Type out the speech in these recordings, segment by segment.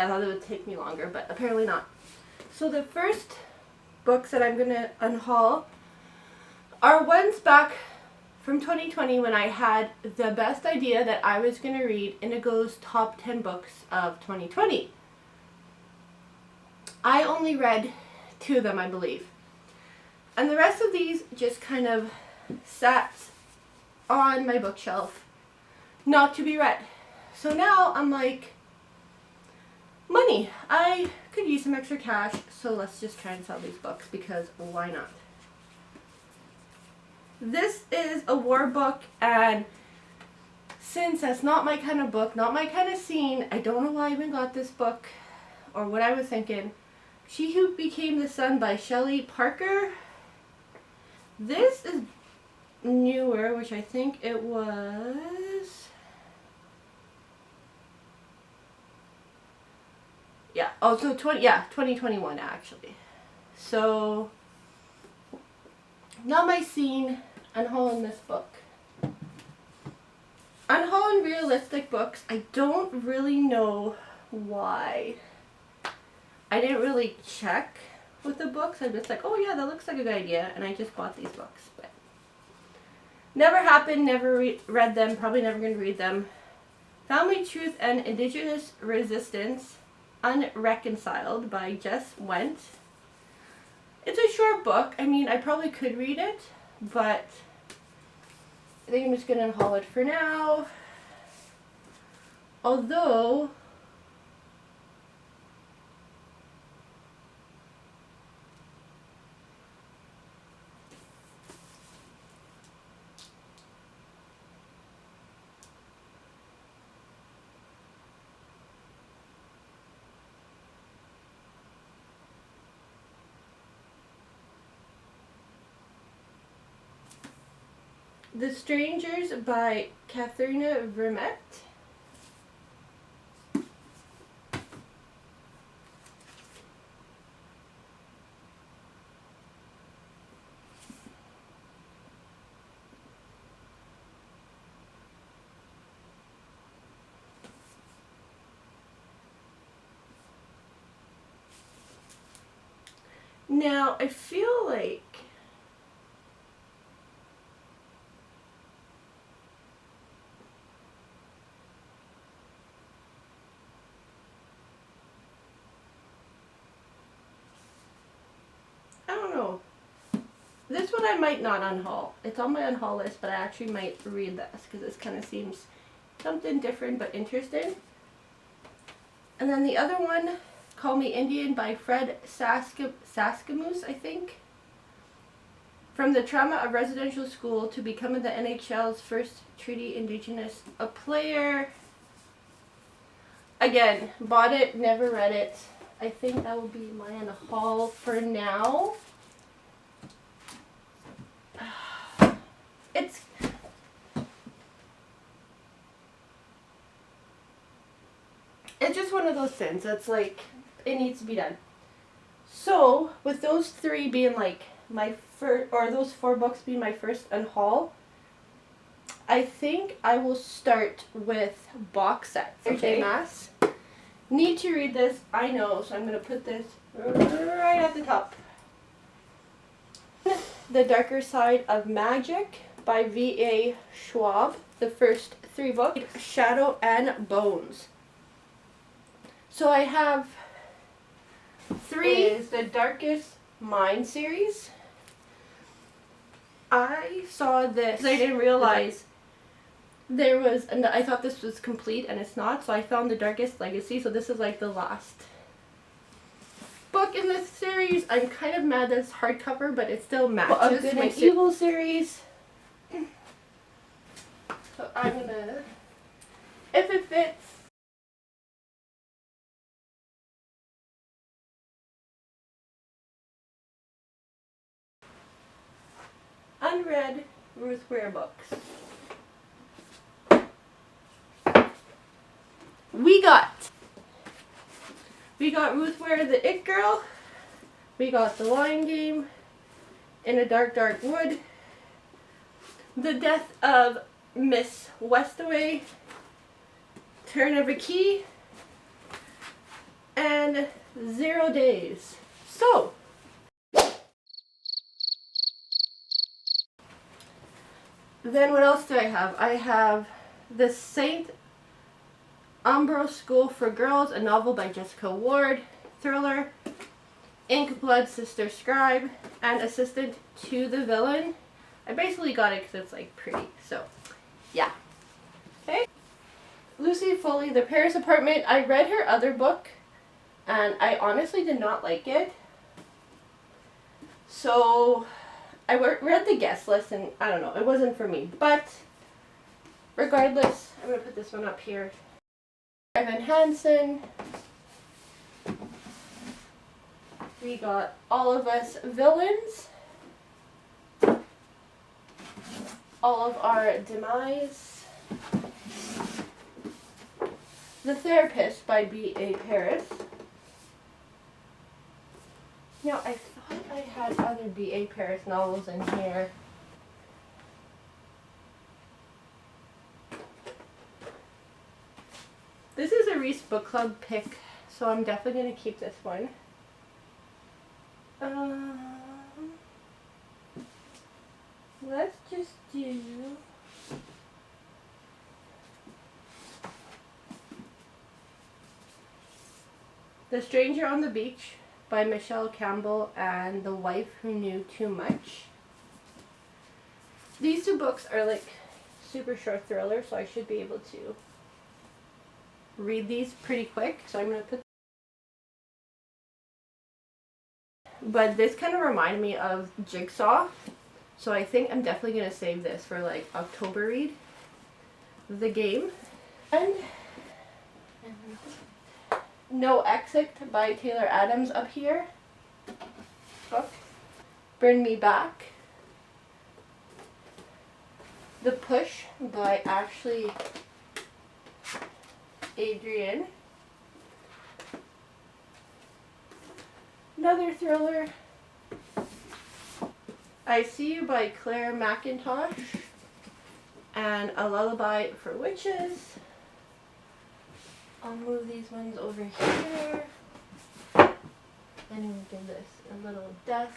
I thought it would take me longer, but apparently not. So the first books that I'm going to unhaul are ones back from 2020 when I had the best idea that I was going to read Indigo's top 10 books of 2020. I only read 2 of them, I believe. And the rest of these just kind of sat on my bookshelf, not to be read. So now I'm like, money. I could use some extra cash, so let's just try and sell these books because why not? This is a war book, and since that's not my kind of book, not my kind of scene, I don't know why I even got this book or what I was thinking. She Who Became the Sun by Shelley Parker. This is newer, which I think it was... Yeah, oh, so 2021 actually. So, not my scene, unhauling this book. Unhauling realistic books, I don't really know why. I didn't really check with the books. I'm just like, oh yeah, that looks like a good idea, and I just bought these books. But never happened, never read them, probably never going to read them. Family Truth and Indigenous Resistance, Unreconciled by Jess Went. It's a short book. I mean, I probably could read it, but I think I'm just going to unhaul it for now. Although, The Strangers by Katharina Vermette. Now, I feel like this one I might not unhaul. It's on my unhaul list, but I actually might read this because this kind of seems something different but interesting. And then the other one, Call Me Indian by Fred Saskamoose, I think. From the trauma of residential school to becoming the NHL's first treaty Indigenous a player. Again, bought it, never read it. I think that will be my unhaul for now. It's just one of those things that's like, it needs to be done. So, with those 3 being like my first, or those 4 books being my first unhaul, I think I will start with box sets. Okay. Mass. Need to read this, I know, so I'm going to put this right at the top. The Darker Side of Magic by V.A. Schwab. The first 3 books. Shadow and Bones. So I have 3 is the Darkest Mind series. I saw this, I didn't realize there was, and I thought this was complete and it's not, so I found the Darkest Legacy, so this is like the last book in this series. I'm kind of mad that it's hardcover, but it still matches Good and Evil series. So I'm gonna, if it fits, unread Ruth Ware books. We got Ruth Ware, the It Girl. We got The Lion Game, In a Dark, Dark Wood, The Death of Miss Westaway, Turn of a Key, and 0 days. So, then what else do I have? I have The Saint Umbro School for Girls, a novel by Jessica Ward, thriller, Ink Blood Sister Scribe, and Assistant to the Villain. I basically got it because it's like pretty, so yeah. Okay. Lucy Foley, The Paris Apartment. I read her other book and I honestly did not like it. So I read the guest list and I don't know, it wasn't for me. But regardless, I'm going to put this one up here. Evan Hansen. We got All of Us Villains. All of Our Demise. The Therapist by B.A. Paris. Now, I thought I had other B.A. Paris novels in here. This is a Reese Book Club pick, so I'm definitely going to keep this one. Let's just do The Stranger on the Beach by Michelle Campbell and The Wife Who Knew Too Much. These two books are like super short thrillers, so I should be able to read these pretty quick. So I'm going to put. But this kind of reminded me of Jigsaw, so I think I'm definitely going to save this for like October read. The Game. And No Exit by Taylor Adams up here. Book. Bring Me Back. The Push by Ashley Adrian. Another thriller. I See You by Claire McIntosh. And A Lullaby for Witches. I'll move these ones over here. And we'll give this a little dust.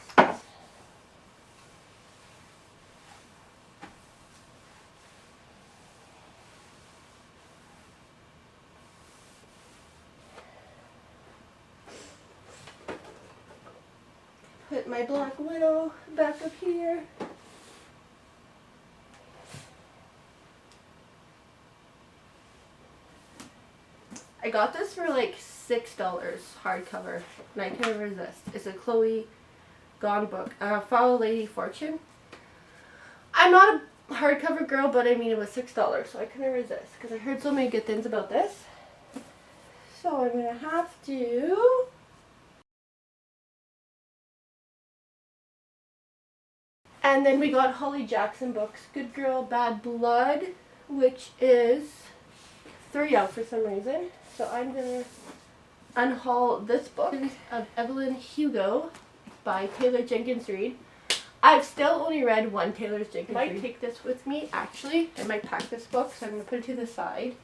Put my Black Widow back up here. I got this for like $6 hardcover, and I couldn't resist. It's a Chloe Gone book, Follow Lady Fortune. I'm not a hardcover girl, but I mean it was $6, so I couldn't resist because I heard so many good things about this. So I'm gonna have to. And then we got Holly Jackson books, Good Girl, Bad Blood, which is $3 for some reason. So I'm going to unhaul this book of Evelyn Hugo by Taylor Jenkins Reid. I've still only read one Taylor Jenkins Reid. I might take this with me, actually. I might pack this book, so I'm going to put it to the side.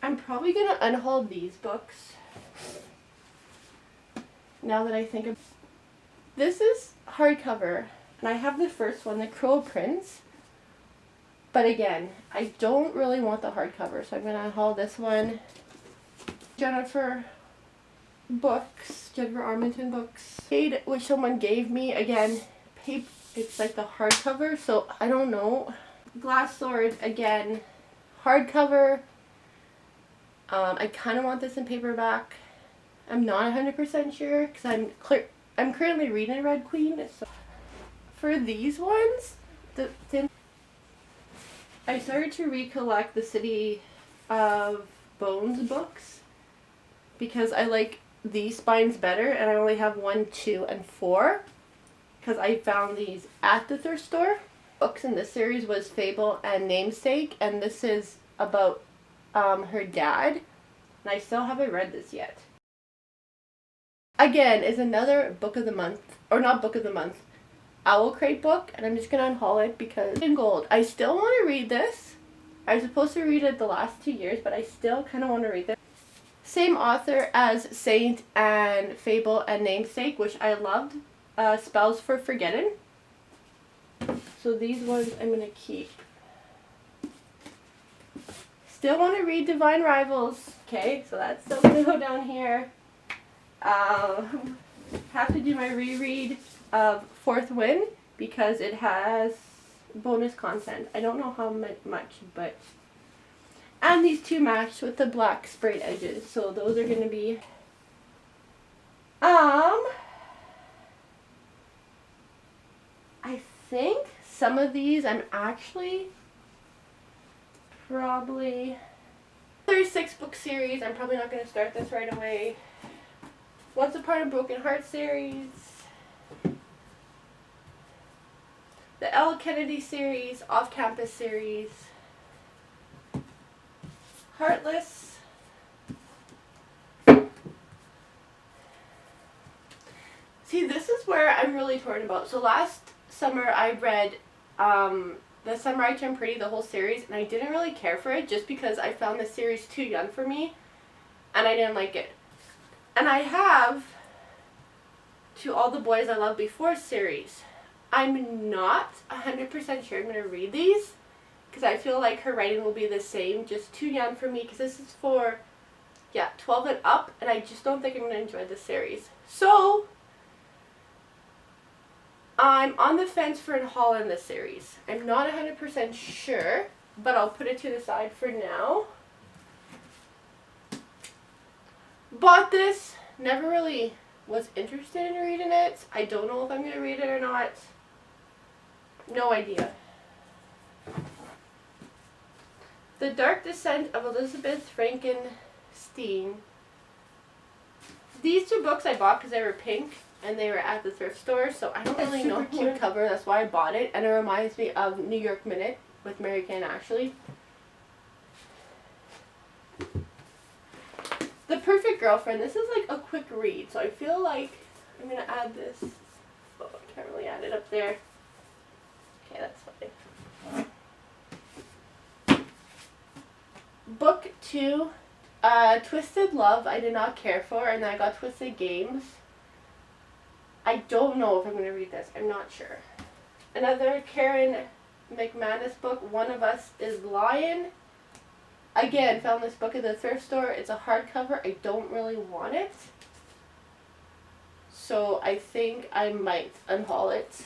I'm probably going to unhaul these books. Now that I think of this is hardcover, and I have the first one, The Cruel Prince. But again, I don't really want the hardcover, so I'm going to unhaul this one. Jennifer Armenton books. Shade, which someone gave me, again, it's like the hardcover, so I don't know. Glass Sword, again, hardcover. I kind of want this in paperback. I'm not 100% sure because I'm currently reading Red Queen. So for these ones, I started to recollect the City of Bones books because I like these spines better, and I only have 1, 2, and 4 because I found these at the thrift store. Books in this series was Fable and Namesake, and this is about her dad, and I still haven't read this yet. Again, is another book of the month, or not book of the month, Owl Crate book, and I'm just going to unhaul it because it's in gold. I still want to read this. I was supposed to read it the last 2 years, but I still kind of want to read it. Same author as Saint and Fable and Namesake, which I loved. Spells for Forgetting. So these ones I'm going to keep. Still want to read Divine Rivals. Okay, so that's still going to go down here. Have to do my reread of Fourth Win because it has bonus content. I don't know how much, but... And these two match with the black sprayed edges. So those are going to be... I think some of these I'm actually probably... There's 6-book series. I'm probably not going to start this right away. Once Upon a Broken Heart series. The L. Kennedy series. Off Campus series. Heartless. See, this is where I'm really torn about. So last summer I read The Summer I Turned Pretty, the whole series, and I didn't really care for it just because I found the series too young for me and I didn't like it. And I have To All the Boys I Loved Before series. I'm not 100% sure I'm going to read these because I feel like her writing will be the same, just too young for me because this is for, 12 and up, and I just don't think I'm going to enjoy this series. So, I'm on the fence for Unhaul in this series. I'm not 100% sure, but I'll put it to the side for now. Bought this, never really was interested in reading it. I don't know if I'm going to read it or not. No idea. The Dark Descent of Elizabeth Frankenstein. These two books I bought because they were pink and they were at the thrift store, so I don't really know. Cute cover, that's why I bought it, and it reminds me of New York Minute with Mary Kay and Ashley. The Perfect Girlfriend. This is like a quick read, so I feel like I'm going to add this. Oh, I can't really add it up there. Okay, that's fine. Book 2, Twisted Love, I did not care for, and then I got Twisted Games. I don't know if I'm going to read this. I'm not sure. Another Karen McManus book, One of Us is Lying. Again, found this book at the thrift store. It's a hardcover. I don't really want it. So I think I might unhaul it.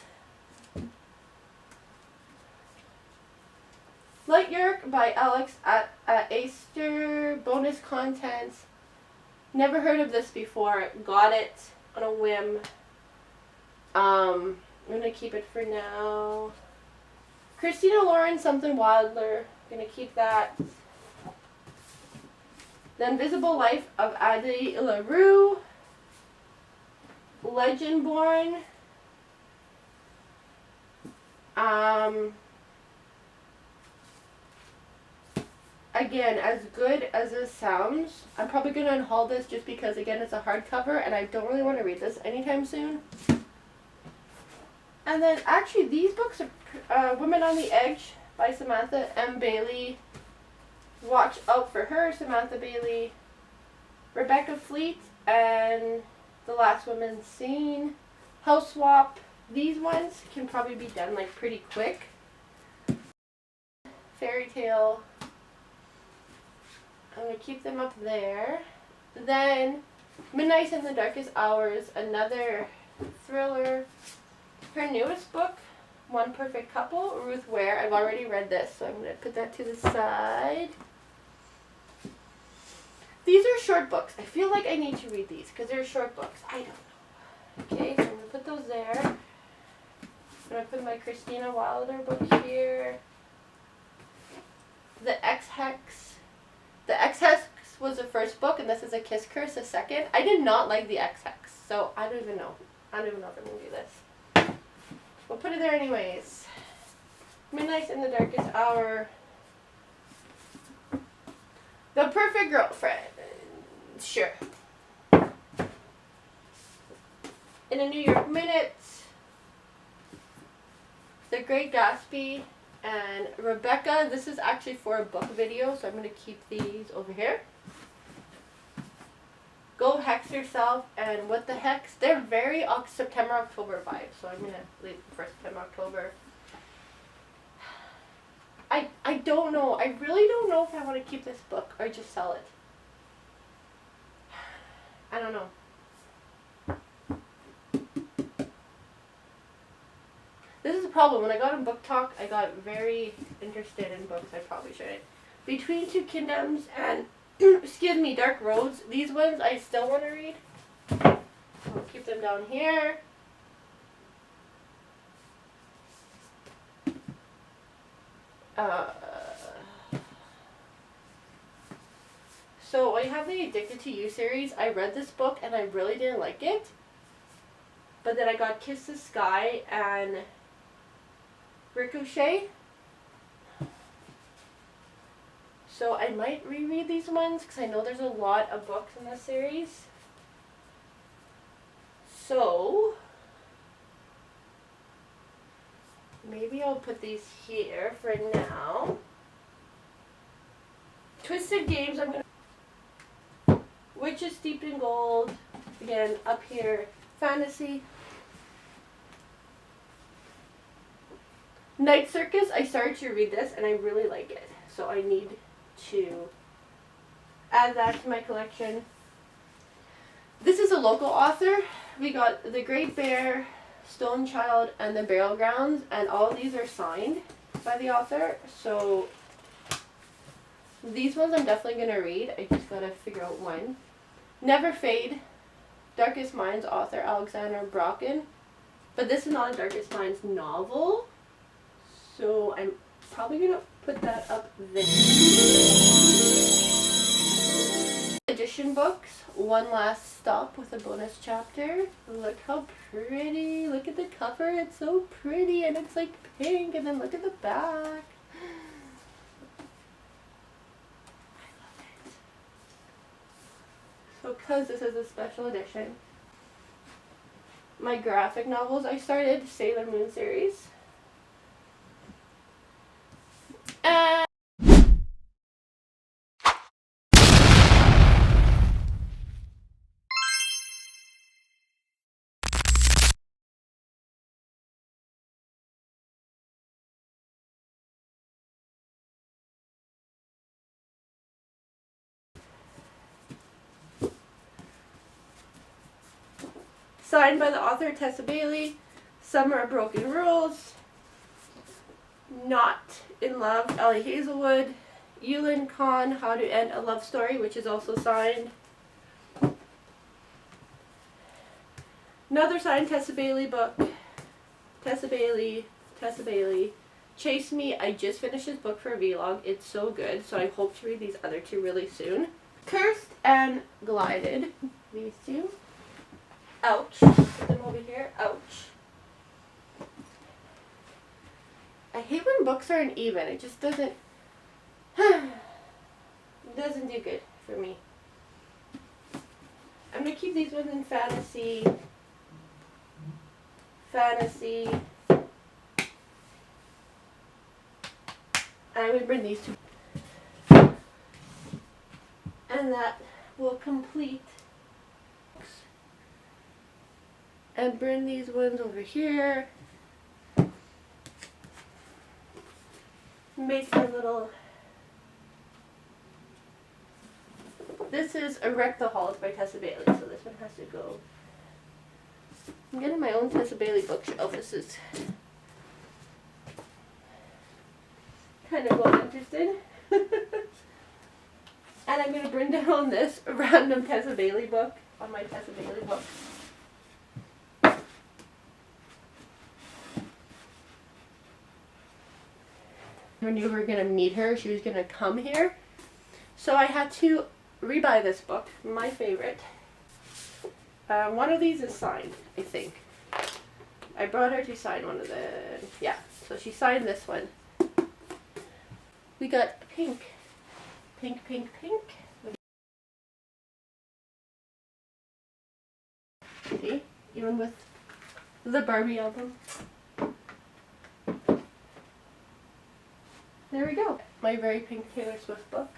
Light York by Alex Aster. Bonus content. Never heard of this before. Got it on a whim. I'm going to keep it for now. Christina Lauren, Something Wilder. I'm going to keep that. The Invisible Life of Addie LaRue. Legendborn. Again, as good as this sounds, I'm probably going to unhaul this just because, again, it's a hardcover and I don't really want to read this anytime soon. And then, actually, these books are Women on the Edge by Samantha M. Bailey. Watch Out for Her, Samantha Bailey. Rebecca Fleet and The Last Woman Seen. House Swap. These ones can probably be done like pretty quick. Fairy Tale. I'm going to keep them up there. Then, Midnight in the Darkest Hours, another thriller. Her newest book, One Perfect Couple, Ruth Ware. I've already read this, so I'm going to put that to the side. These are short books. I feel like I need to read these because they're short books. I don't know. Okay, so I'm going to put those there. I'm going to put my Christina Wilder book here. The X-Hex. The X-Hex was the first book, and this is A Kiss Curse, the second. I did not like the X-Hex, so I don't even know. I don't even know if I'm going to do this. We'll put it there anyways. Midnight in the Darkest Hour. The Perfect Girlfriend. Sure. In a New York Minute. The Great Gatsby. And Rebecca, this is actually for a book video, so I'm going to keep these over here. Go Hex Yourself and What the Hex. They're very September, October vibes, so I'm going to leave them for September, October. I don't know. I really don't know if I want to keep this book or just sell it. I don't know. This is the problem. When I got on Book Talk, I got very interested in books I probably shouldn't. Between Two Kingdoms and, excuse me, Dark Roads. These ones I still want to read. I'll keep them down here. So I have the Addicted to You series. I read this book and I really didn't like it. But then I got Kiss the Sky and Ricochet. So I might reread these ones because I know there's a lot of books in this series. So maybe I'll put these here for now. Twisted Games, I'm going to... Witches Steeped in Gold. Again, up here. Fantasy. Night Circus, I started to read this and I really like it. So I need to add that to my collection. This is a local author. We got The Great Bear, Stone Child, and The Burial Grounds, and all of these are signed by the author. So these ones I'm definitely going to read. I just got to figure out when. Never Fade, Darkest Minds author Alexander Brocken. But this is not a Darkest Minds novel. So I'm probably going to put that up there. Edition books, One Last Stop with a bonus chapter. Look how pretty. Look at the cover. It's so pretty and it's like pink. And then look at the back. So because this is a special edition, my graphic novels, I started Sailor Moon series. And signed by the author Tessa Bailey, Summer of Broken Rules, Not in Love, Ellie Hazelwood, Yulin Khan, How to End a Love Story, which is also signed. Another signed Tessa Bailey book, Tessa Bailey, Chase Me. I just finished this book for a vlog. It's so good, so I hope to read these other two really soon. Cursed and Glided, these two. Ouch. Put them over here. Ouch. I hate when books aren't even. It just doesn't doesn't do good for me. I'm going to keep these ones in fantasy. And I'm going to bring these two. And that will complete. And bring these ones over here. Make a little... This is Erect the Halls by Tessa Bailey, so this one has to go. I'm getting my own Tessa Bailey bookshelf. This is kind of what I'm interested in. And I'm going to bring down this random Tessa Bailey book on my Tessa Bailey book. I knew we were going to meet her. She was going to come here. So I had to rebuy this book, my favorite. One of these is signed, I think. I brought her to sign one of the... Yeah, so she signed this one. We got pink. Pink, pink, pink. See? Even with the Barbie album. there we go. My very pink Taylor Swift book.